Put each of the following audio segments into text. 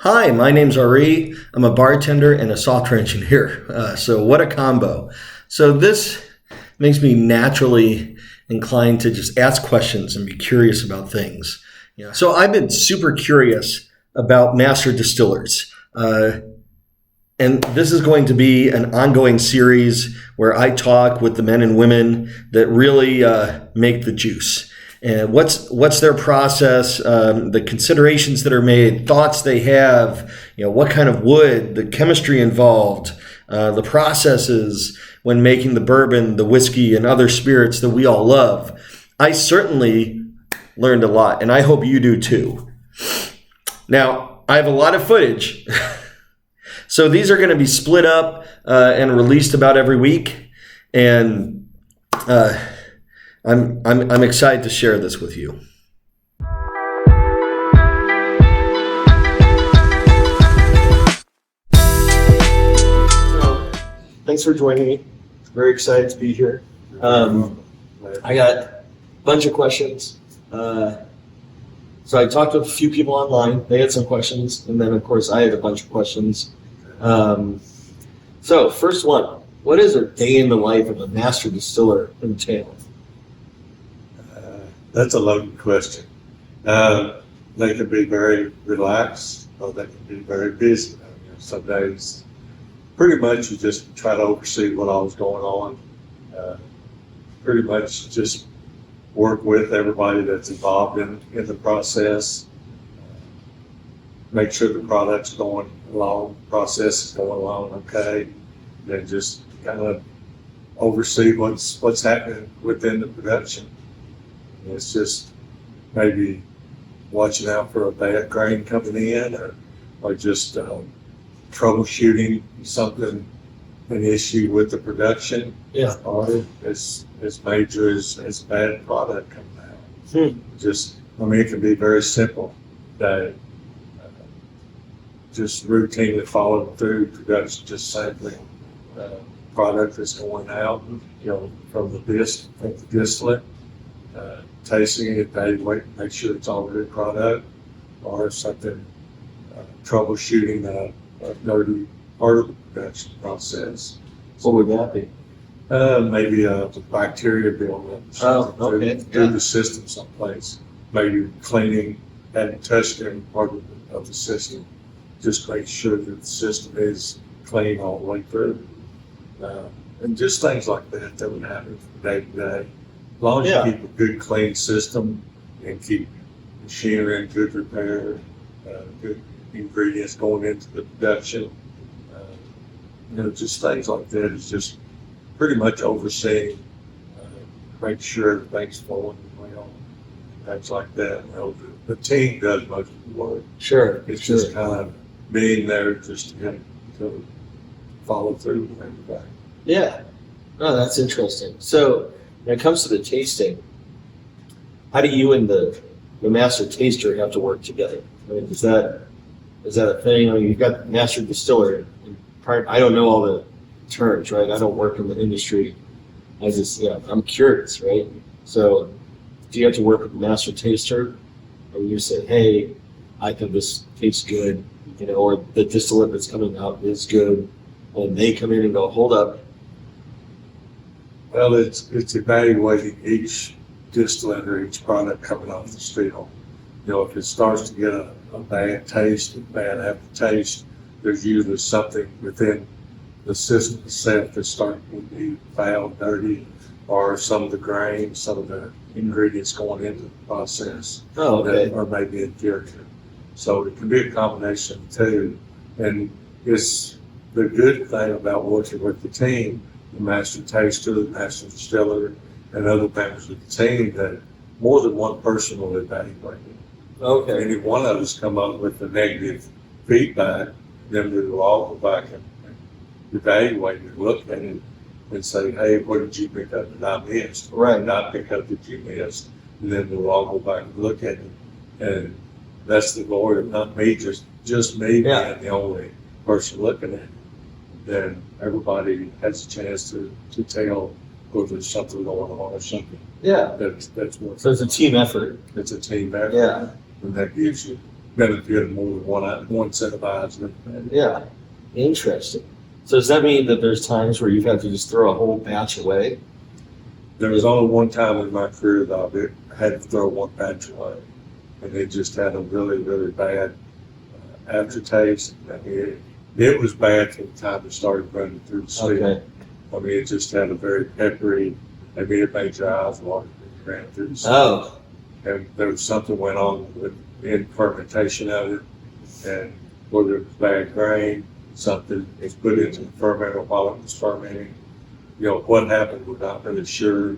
Hi, my name's Ari. I'm a bartender and a software engineer. So what a combo. So this makes me naturally inclined to just ask questions and be curious about things. So I've been super curious about Master Distillers. And this is going to be an ongoing series where I talk with the men and women that really make the juice. And what's their process, the considerations that are made, thoughts they have, what kind of wood, the chemistry involved, the processes when making the bourbon, the whiskey, and other spirits that we all love. I certainly learned a lot, and I hope you do too. Now, I have a lot of footage. So these are going to be split up and released about every week. And I'm excited to share this with you. So, thanks for joining me. Very excited to be here. I got a bunch of questions. So I talked to a few people online. They had some questions, and then of course I had a bunch of questions. So first one, what does a day in the life of a master distiller entail? That's a loaded question. They can be very relaxed, or they can be very busy. Some days, pretty much you just try to oversee what all's going on. Pretty much just work with everybody that's involved in the process. Make sure the product's going along, process is going along okay. Then just kind of oversee what's happening within the production. It's just maybe watching out for a bad grain coming in, or just troubleshooting something, an issue with the production. Yeah. Or as major as a bad product coming out. Just, it can be very simple. That just routinely following through production, just sampling product that's going out, from the distillate. Tasting it, evaluate, make sure it's all good product, or something, troubleshooting a dirty part of the production process. What would that be? Maybe a bacteria buildup through the system someplace. Maybe cleaning, hadn't touched any part of the system. Just make sure that the system is clean all the way through. And just things like that would happen from day to day. As long as you keep a good, clean system and keep machinery in good repair, good ingredients going into the production, just things like that is just pretty much overseeing, make sure everything's flowing well, things like that. The team does most of the work. Sure. It's just kind of being there just to follow through with everybody. Yeah. Oh, that's interesting. So when it comes to the tasting, how do you and the master taster have to work together? Is that a thing? You've got the master distiller. I don't know all the terms, right? I don't work in the industry. I'm curious, right? So do you have to work with the master taster, or you say, hey, I think this tastes good, or the distillate that's coming out is good, and they come in and go, hold up. Well, it's evaluating each distillate or each product coming off the still. If it starts to get a bad taste, a bad aftertaste, there's usually something within the system itself that's starting to be foul, dirty, or some of the grain, some of the ingredients going into the process. Oh, okay. Or maybe inferior. So it can be a combination of the two. And it's the good thing about working with the team, the master taster, the master distiller, and other members of the team, that more than one person will evaluate it. Okay. And if one of us come up with the negative feedback, then we will all go back and evaluate it, look at it, and say, hey, what did you pick up that I missed? Right. Not pick up that you missed. And then we'll all go back and look at it. And that's the glory of not me, just me being the only person looking at it. Then everybody has a chance to tell whether there's something going on or something. Yeah. That's more. So it's a team effort. It's a team effort. Yeah. And that gives you benefit more than one set of eyes. Yeah. Interesting. So does that mean that there's times where you've had to just throw a whole batch away? There was only one time in my career that I had to throw one batch away, and it just had a really, really bad aftertaste. I mean, it was bad from the time it started running through the sleeve. Okay. I mean, it just had a very peppery, I mean, it made your eyes water when you ran through the sleeve. Oh. And there was something went on with in fermentation of it, and whether it was bad grain, something was put into the fermenter while it was fermenting. You know, what happened, we're not really sure,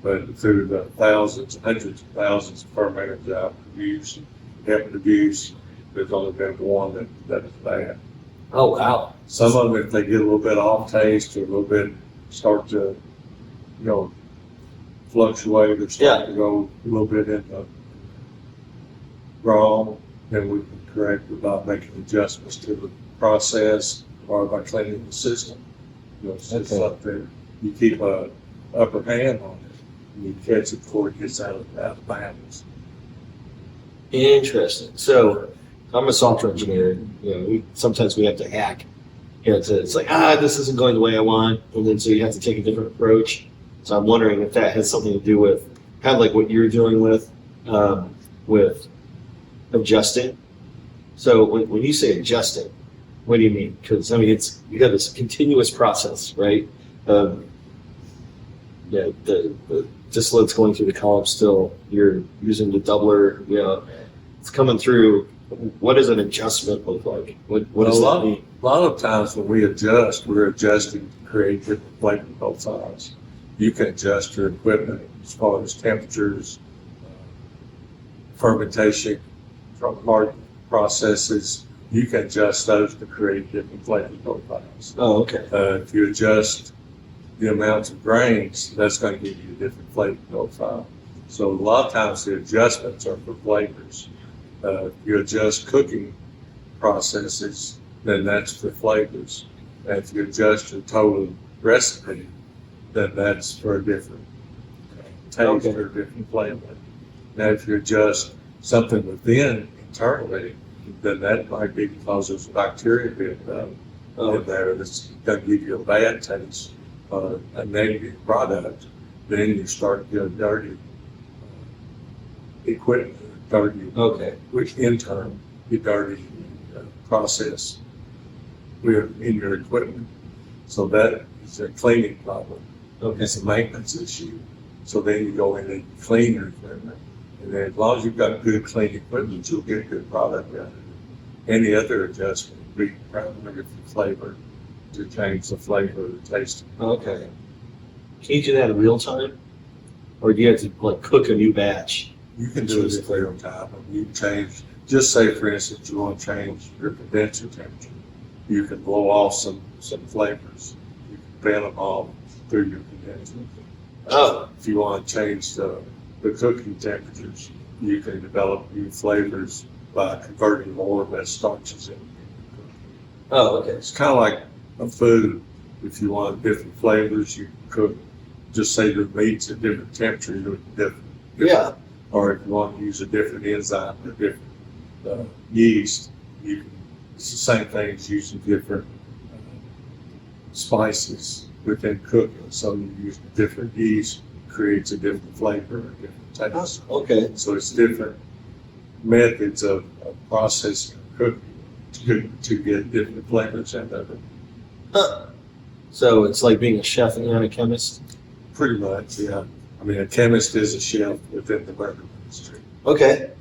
but through the thousands, hundreds of thousands of fermenters I've used, happened to use, there's only been one that is bad. Oh, wow. Some of them, if they get a little bit off taste or a little bit start to, you know, fluctuate or start to go a little bit into wrong, then we can correct it by making adjustments to the process or by cleaning the system. You know, it's just something you keep a upper hand on it and you catch it before it gets out of bounds. Interesting. So I'm a software engineer. You know, sometimes we have to hack. You know, it's like, this isn't going the way I want, and then so you have to take a different approach. So I'm wondering if that has something to do with kind of like what you're dealing with adjusting. So when you say adjusting, what do you mean? Because I mean, you have this continuous process, right? The distillate's going through the column still. You're using the doubler. You know, it's coming through. What does an adjustment look like? What does that mean? A lot of times when we adjust, we're adjusting to create different flavor profiles. You can adjust your equipment as far as temperatures, fermentation from hard processes. You can adjust those to create different flavor profiles. Oh, okay. If you adjust the amounts of grains, that's going to give you a different flavor profile. So a lot of times the adjustments are for flavors. If you adjust cooking processes, then that's for flavors. And if you adjust your total recipe, then that's for a different taste or a different flavor. Now, if you adjust something within internally, then that might be because there's bacteria built up in there that's going to give you a bad taste, a negative product. Then you start getting dirty equipment, which in turn, your dirty process in your equipment. So that is a cleaning problem. It's a maintenance issue. So then you go in and clean your equipment. And then as long as you've got good clean equipment, you'll get a good product out of it. Any other adjustment would be primarily for flavor, to change the flavor or the taste. Okay. Can you do that in real time? Or do you have to like cook a new batch? You can do it in real time. You can change, just say for instance, you want to change your condenser temperature. You can blow off some flavors. You can bend them off through your condenser. If you want to change the cooking temperatures, you can develop new flavors by converting more or less starches in. It's kind of like a food. If you want different flavors, you can cook. Just say the meat's at different temperature, you do it different. Yeah. Or if you want to use a different enzyme or different yeast, it's the same thing as using different spices within cooking. So you use different yeast, creates a different flavor, a different taste. Okay. So it's different methods of processing cooking to get different flavors out of it. So it's like being a chef and not a chemist? Pretty much, yeah. I mean, a chemist is a chef within the bourbon industry. Okay.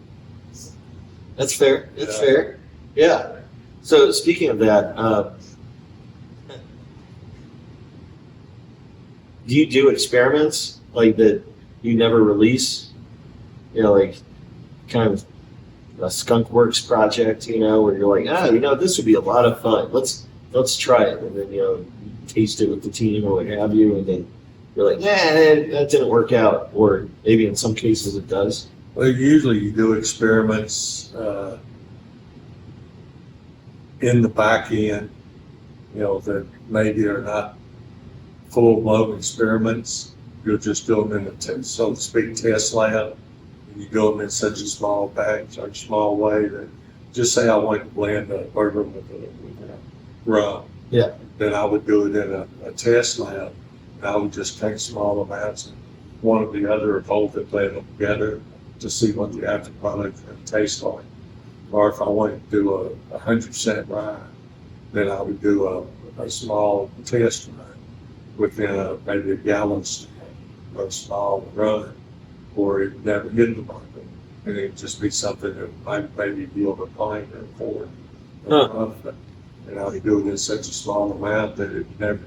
That's fair. That's fair. Yeah. So speaking of that, do you do experiments like that you never release? You know, like kind of a skunk works project, you know, where you're like, this would be a lot of fun. Let's try it. And then, you taste it with the team or what have you. And then you're like, that didn't work out. Or maybe in some cases it does. Well, usually you do experiments in the back end, that maybe are not full-blown experiments. You'll just do them in a, so to speak, test lab. And you do them in such a small batch or small way that just say I want to blend a bourbon with a rum. Yeah. Then I would do it in a test lab. And I would just take small amounts and one or the other, or both, and blend them together to see what the after product would taste like. Or if I wanted to do 100% rye, then I would do a small test run within maybe a gallon or a small run, or it never hit the market. And it'd just be something that might maybe yield a pint or four. And I would do it in such a small amount that it never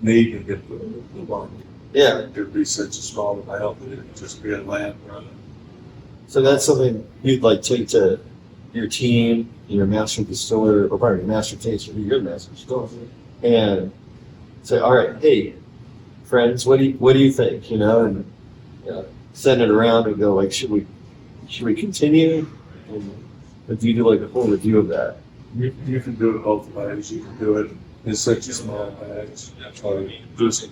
need to hit the market. Yeah. It would be such a small amount that it would just be a lab run. So that's something you'd like take to your team, your master distiller, or probably your master taster, your master distiller, and say, all right, hey, friends, what do you think? You know, and send it around and go like, should we continue? And do you do like a full review of that? You can do it both ways. You can do it in such a small batch, or just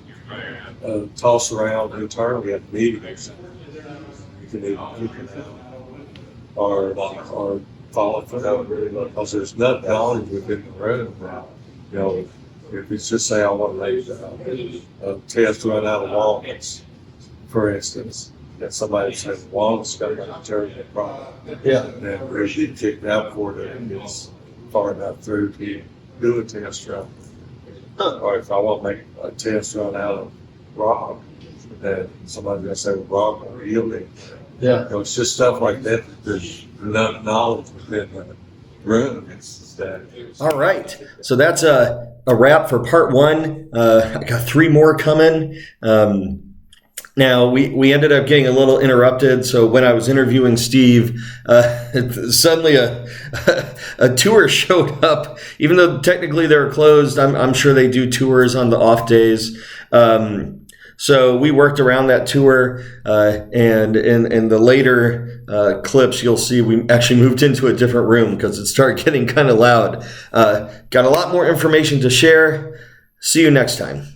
toss around internally at meetings. You can either keep it out or follow it out, because there's enough knowledge within the room. You know, if it's just say I want to make a test run out of walnuts, for instance, and somebody says walnuts got a terrible problem, then we're getting kicked out for it. It's far enough through to do a test run. Or if I want to make a test run out of rock, then somebody's going to say, well, rock or yielding. Yeah. You know, it's just stuff like that. There's enough knowledge within the room. It's that. All right. So that's a wrap for part one. I got 3 more coming. Now, we ended up getting a little interrupted. So when I was interviewing Steve, suddenly a tour showed up. Even though technically they're closed, I'm sure they do tours on the off days. So we worked around that tour, and in the later clips, you'll see we actually moved into a different room because it started getting kind of loud. Got a lot more information to share. See you next time.